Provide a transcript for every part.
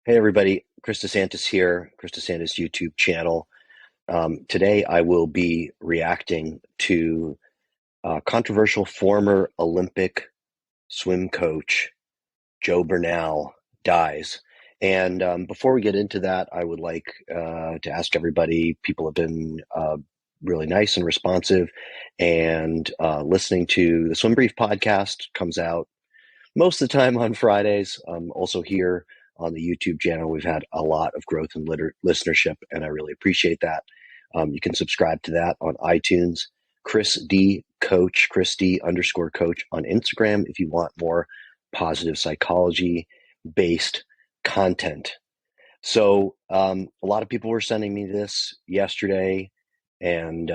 Hey everybody, Chris DeSantis here, Chris DeSantis YouTube channel. Today I will be reacting to controversial former Olympic swim coach Joe Bernal dies. And before we get into that, I would like to ask everybody, people have been really nice and responsive and listening to the Swim Brief podcast comes out most of the time on Fridays. Also here on the YouTube channel, we've had a lot of growth in listenership, and I really appreciate that. You can subscribe to that on iTunes. Chris D Coach, Chris D underscore Coach on Instagram if you want more positive psychology based content. So a lot of people were sending me this yesterday, and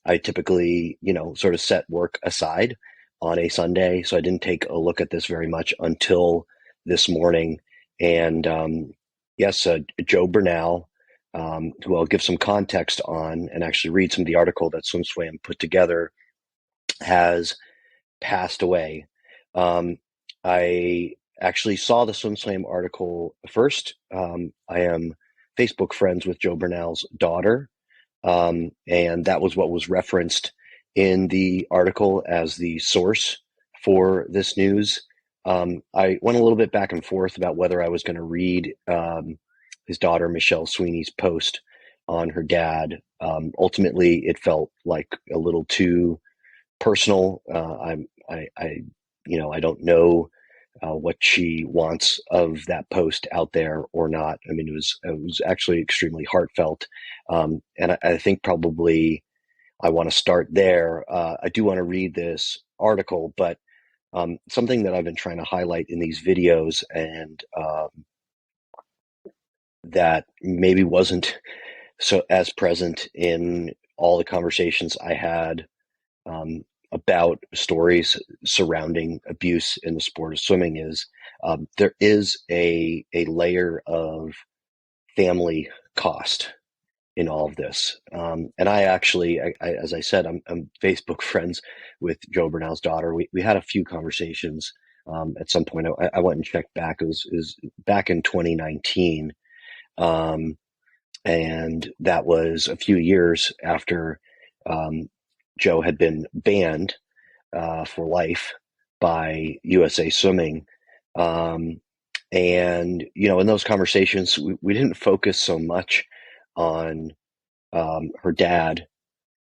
I typically, sort of set work aside on a Sunday, so I didn't take a look at this very much until this morning. And yes, Joe Bernal, who I'll give some context on and actually read some of the article that SwimSwam put together, has passed away. I actually saw the SwimSwam article first. I am Facebook friends with Joe Bernal's daughter, and that was what was referenced in the article as the source for this news. I went a little bit back and forth about whether I was going to read his daughter Michelle Sweeney's post on her dad. Ultimately, it felt like a little too personal. I don't know what she wants of that post out there or not. I mean, it was actually extremely heartfelt, and I think probably I want to start there. I do want to read this article, but something that I've been trying to highlight in these videos and that maybe wasn't so as present in all the conversations I had about stories surrounding abuse in the sport of swimming is there is a layer of family cost in all of this. And I actually, as I said, I'm Facebook friends with Joe Bernal's daughter. We had a few conversations at some point. I went and checked back. It was back in 2019. And that was a few years after Joe had been banned for life by USA Swimming. And, in those conversations, we didn't focus so much on her dad,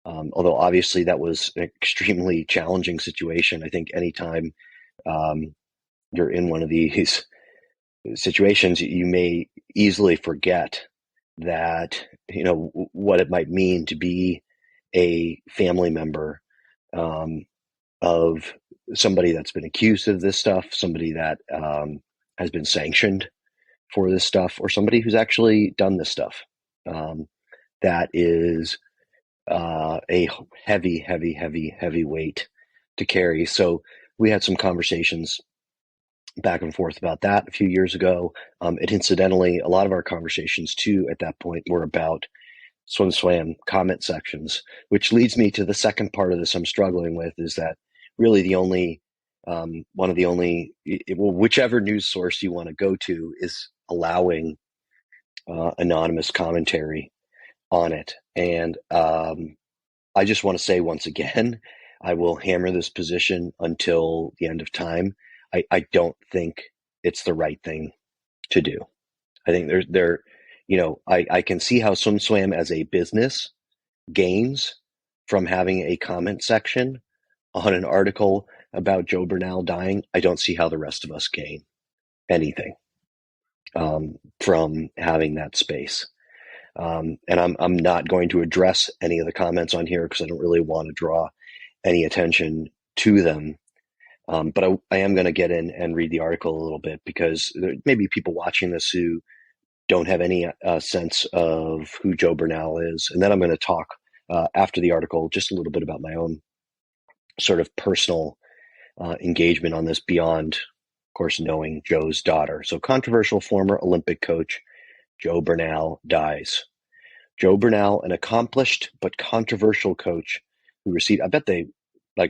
although obviously that was an extremely challenging situation. I think anytime you're in one of these situations, you may easily forget that, what it might mean to be a family member of somebody that's been accused of this stuff, somebody that has been sanctioned for this stuff, or somebody who's actually done this stuff. That is a heavy, heavy, heavy, heavy weight to carry. So we had some conversations back and forth about that a few years ago. And incidentally, a lot of our conversations too at that point were about SwimSwam comment sections, which leads me to the second part of this I'm struggling with, is that really the only one of the only, well, whichever news source you want to go to is allowing anonymous commentary on it. And I just want to say once again, I will hammer this position until the end of time. I don't think it's the right thing to do. I think I can see how SwimSwam as a business gains from having a comment section on an article about Joe Bernal dying. I don't see how the rest of us gain anything from having that space. And I'm not going to address any of the comments on here because I don't really want to draw any attention to them. But I am going to get in and read the article a little bit, because there may be people watching this who don't have any sense of who Joe Bernal is. And then I'm going to talk after the article just a little bit about my own sort of personal engagement on this beyond, of course, knowing Joe's daughter. So, controversial former Olympic coach Joe Bernal dies. Joe Bernal, an accomplished but controversial coach who received, I bet they,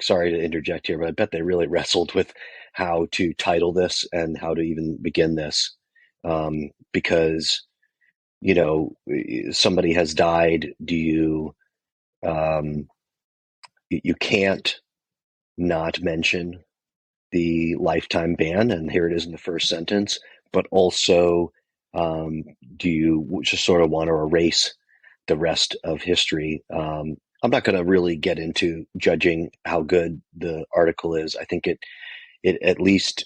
sorry to interject here, but I bet they really wrestled with how to title this and how to even begin this, because, somebody has died. You can't not mention the lifetime ban, and here it is in the first sentence, but also, do you just sort of want to erase the rest of history? I'm not going to really get into judging how good the article is. I think it at least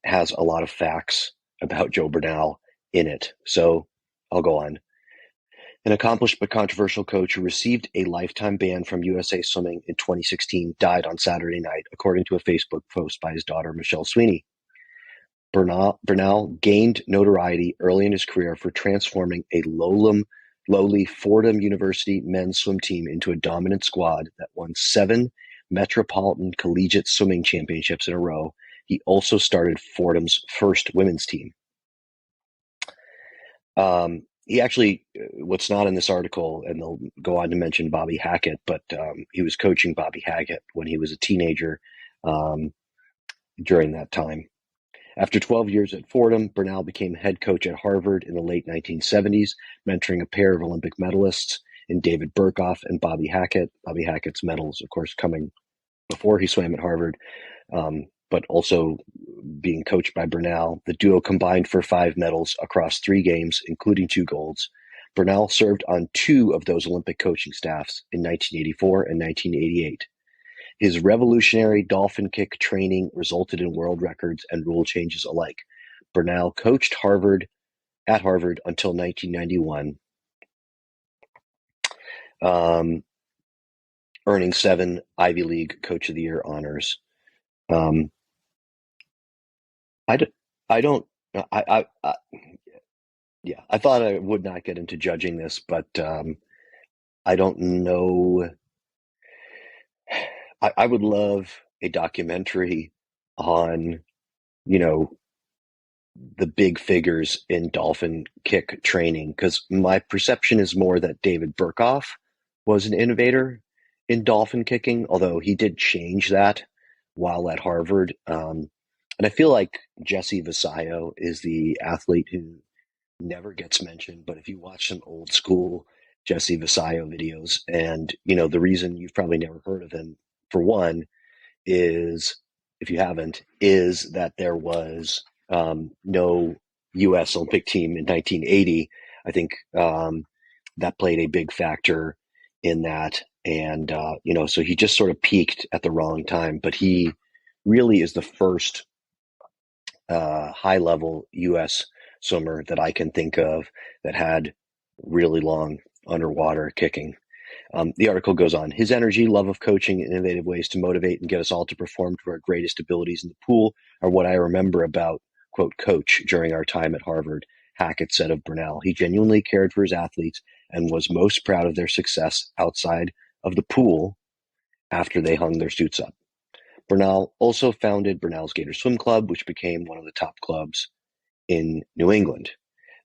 has a lot of facts about Joe Bernal in it. So I'll go on. An accomplished but controversial coach who received a lifetime ban from USA Swimming in 2016 died on Saturday night, according to a Facebook post by his daughter, Michelle Sweeney. Bernal gained notoriety early in his career for transforming a lowly Fordham University men's swim team into a dominant squad that won 7 Metropolitan Collegiate Swimming Championships in a row. He also started Fordham's first women's team. He actually, what's not in this article, and they'll go on to mention Bobby Hackett, but he was coaching Bobby Hackett when he was a teenager during that time. After 12 years at Fordham, Bernal became head coach at Harvard in the late 1970s, mentoring a pair of Olympic medalists in David Burkoff and Bobby Hackett. Bobby Hackett's medals, of course, coming before he swam at Harvard, but also being coached by Bernal. The duo combined for 5 medals across 3 games, including 2 golds. Bernal served on 2 of those Olympic coaching staffs in 1984 and 1988. His revolutionary dolphin kick training resulted in world records and rule changes alike. Bernal coached at Harvard until 1991, earning 7 Ivy League Coach of the Year honors. I thought I would not get into judging this, but I don't know. I would love a documentary on, the big figures in dolphin kick training, because my perception is more that David Burkoff was an innovator in dolphin kicking, although he did change that while at Harvard. And I feel like Jesse Visayo is the athlete who never gets mentioned, but if you watch some old school Jesse Visayo videos, and the reason you've probably never heard of him, for one, is, if you haven't, is that there was no U.S. Olympic team in 1980. I think that played a big factor in that, and so he just sort of peaked at the wrong time. But he really is the first high-level U.S. swimmer that I can think of that had really long underwater kicking. The article goes on. His energy, love of coaching, and innovative ways to motivate and get us all to perform to our greatest abilities in the pool are what I remember about, quote, coach during our time at Harvard, Hackett said of Bernal. He genuinely cared for his athletes and was most proud of their success outside of the pool after they hung their suits up. Bernal also founded Bernal's Gator Swim Club, which became one of the top clubs in New England.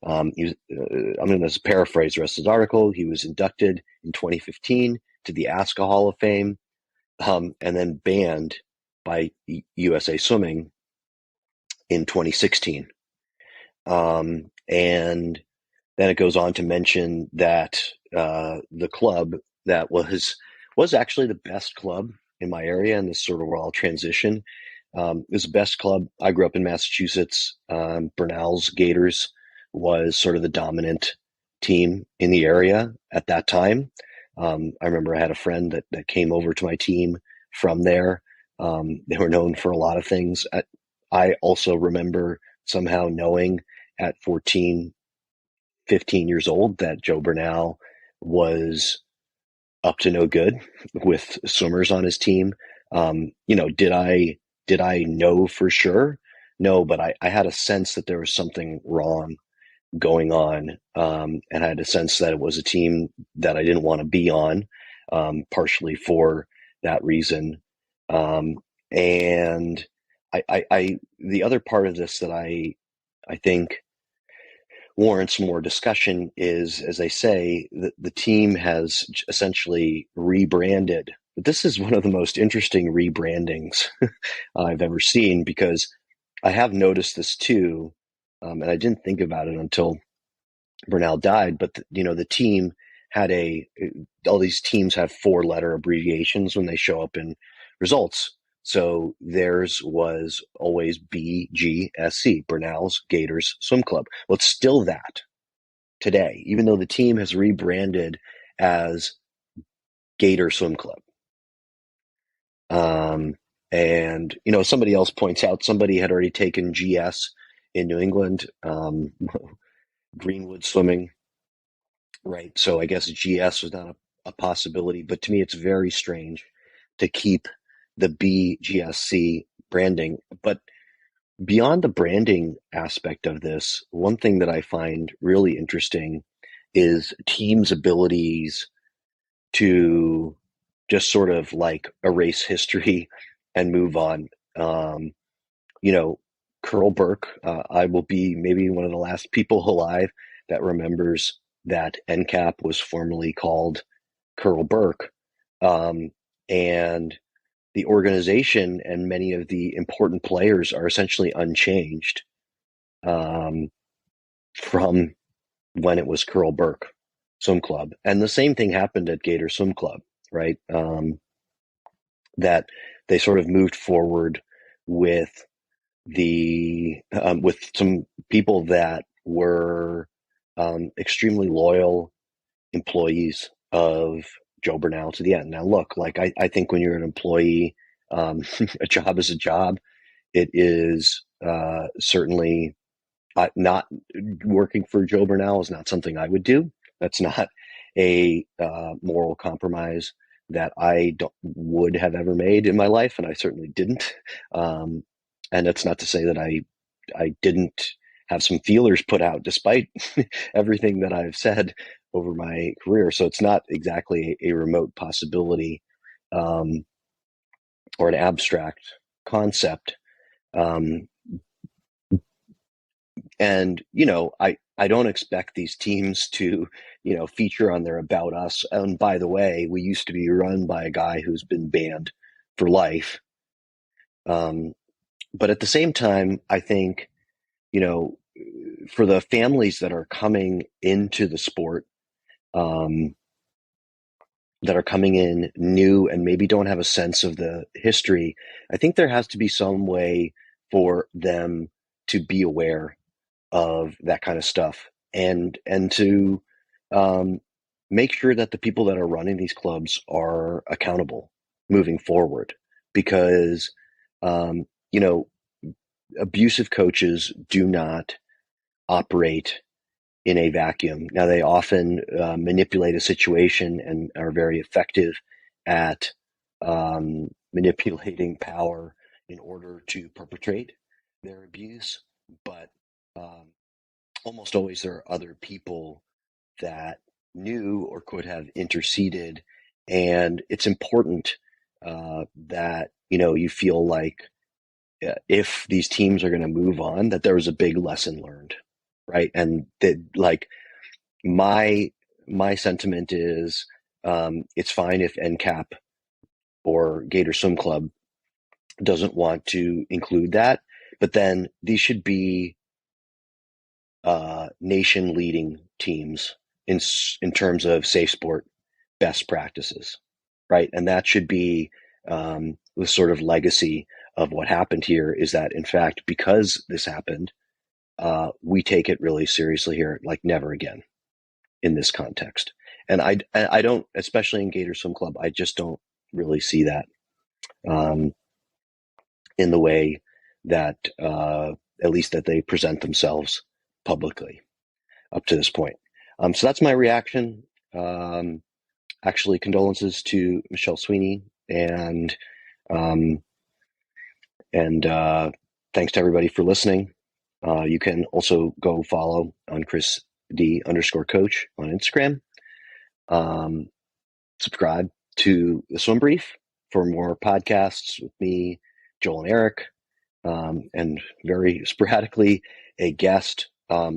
I'm going to paraphrase the rest of the article. He was inducted in 2015 to the ASCA Hall of Fame, and then banned by USA Swimming in 2016. And then it goes on to mention that the club that was actually the best club in my area, and this sort of where I'll transition. It was the best club. I grew up in Massachusetts. Bernal's Gators was sort of the dominant team in the area at that time. I remember I had a friend that came over to my team from there. They were known for a lot of things. I also remember somehow knowing at 14, 15 years old that Joe Bernal was up to no good with swimmers on his team. Did I know for sure? No, but I had a sense that there was something wrong going on, and I had a sense that it was a team that I didn't want to be on, partially for that reason. And the other part of this that I think warrants more discussion is, as I say, the team has essentially rebranded. But this is one of the most interesting rebrandings I've ever seen, because I have noticed this too and I didn't think about it until Bernal died, but the team had all these teams have 4-letter abbreviations when they show up in results. So theirs was always BGSC, Bernal's Gators Swim Club. Well, it's still that today, even though the team has rebranded as Gator Swim Club. And somebody else points out somebody had already taken GS in New England, Greenwood Swimming, right? So I guess GS was not a possibility, but to me, it's very strange to keep the BGSC branding. But beyond the branding aspect of this, one thing that I find really interesting is teams' abilities to just sort of like erase history and move on. Curl Burke, I will be maybe one of the last people alive that remembers that NCAP was formerly called Curl Burke. And the organization and many of the important players are essentially unchanged from when it was Curl Burke Swim Club. And the same thing happened at Gator Swim Club, right? That they sort of moved forward with with some people that were extremely loyal employees of Joe Bernal to the end. Now, look, like I think when you're an employee, a job is a job. It is certainly not working for Joe Bernal is not something I would do. That's not a moral compromise that I would have ever made in my life, and I certainly didn't. And that's not to say that I didn't have some feelers put out despite everything that I've said over my career. So it's not exactly a remote possibility or an abstract concept. And I don't expect these teams to feature on their About Us. And by the way, we used to be run by a guy who's been banned for life. But at the same time, I think, for the families that are coming into the sport, that are coming in new and maybe don't have a sense of the history, I think there has to be some way for them to be aware of that kind of stuff and to make sure that the people that are running these clubs are accountable moving forward, because abusive coaches do not operate in a vacuum. Now, they often manipulate a situation and are very effective at manipulating power in order to perpetrate their abuse. But almost always there are other people that knew or could have interceded. And it's important that, you feel like if these teams are going to move on, that there was a big lesson learned, right? And that, like, my sentiment is it's fine if NCAP or Gator Swim Club doesn't want to include that, but then these should be nation leading teams in terms of safe sport best practices, right? And that should be the sort of legacy of what happened here, is that, in fact, because this happened, we take it really seriously here, like never again in this context. And I don't, especially in Gator Swim Club, I just don't really see that in the way that, at least that they present themselves publicly up to this point. So that's my reaction. Actually, condolences to Michelle Sweeney, and thanks to everybody for listening. You can also go follow on Chris D_coach on Instagram. Subscribe to the Swim Brief for more podcasts with me, Joel, and Eric, and very sporadically a guest.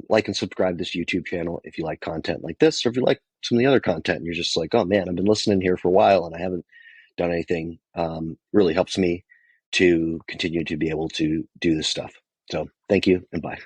Like and subscribe to this YouTube channel if you like content like this, or if you like some of the other content and you're just like, oh man, I've been listening here for a while and I haven't done anything. Really helps me to continue to be able to do this stuff. So thank you and bye.